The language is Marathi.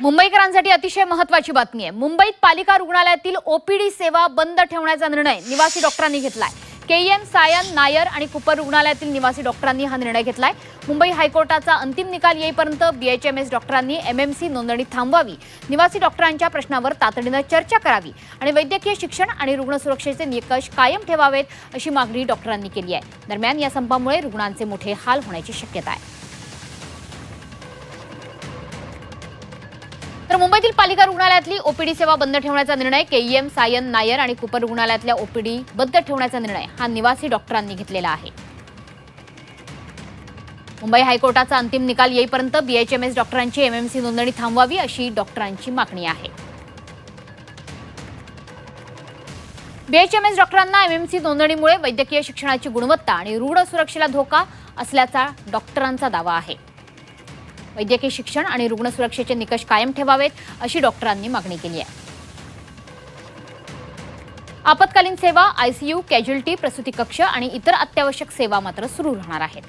मुंबईकरांसाठी अतिशय महत्त्वाची बातमी आहे। मुंबईत पालिका रुग्णालयातील ओपीडी सेवा बंद ठेवण्याचा निर्णय निवासी डॉक्टरांनी घेतलाय। केईएम, सायन, नायर आणि कुपर रुग्णालयातील निवासी डॉक्टरांनी हा निर्णय घेतलाय। मुंबई हायकोर्टाचा अंतिम निकाल येईपर्यंत बीएचएमएस डॉक्टरांनी एमएमसी नोंदणी थांबवावी, निवासी डॉक्टरांच्या प्रश्नावर तातडीने चर्चा करावी आणि वैद्यकीय शिक्षण आणि रुग्ण सुरक्षेचे निकष कायम ठेवावेत, अशी मागणी डॉक्टरांनी केली आहे। दरम्यान या संपामुळे रुग्णांचे मोठे हाल होण्याची शक्यता आहे। तर मुंबईतील पालिका रुग्णालयातली ओपीडी सेवा बंद ठेवण्याचा निर्णय, केईएम, सायन, नायर आणि कुपर रुग्णालयातल्या ओपीडी बंद ठेवण्याचा निर्णय हा निवासी डॉक्टरांनी घेतलेला आहे। मुंबई हायकोर्टाचा अंतिम निकाल येईपर्यंत बीएचएमएस डॉक्टरांची एमएमसी नोंदणी थांबवावी, अशी डॉक्टरांची मागणी आहे। बीएचएमएस डॉक्टरांना एमएमसी नोंदणीमुळे वैद्यकीय शिक्षणाची गुणवत्ता आणि रुग्ण सुरक्षेला धोका असल्याचा डॉक्टरांचा दावा आहे। वैद्यकीय शिक्षण आणि रुग्ण सुरक्षेचे निकष कायम ठेवावेत, अशी डॉक्टरांनी मागणी केली आहे। आपत्कालीन सेवा, आयसीयू, कॅज्युअल्टी, प्रसूती कक्ष आणि इतर अत्यावश्यक सेवा मात्र सुरू राहणार आहेत।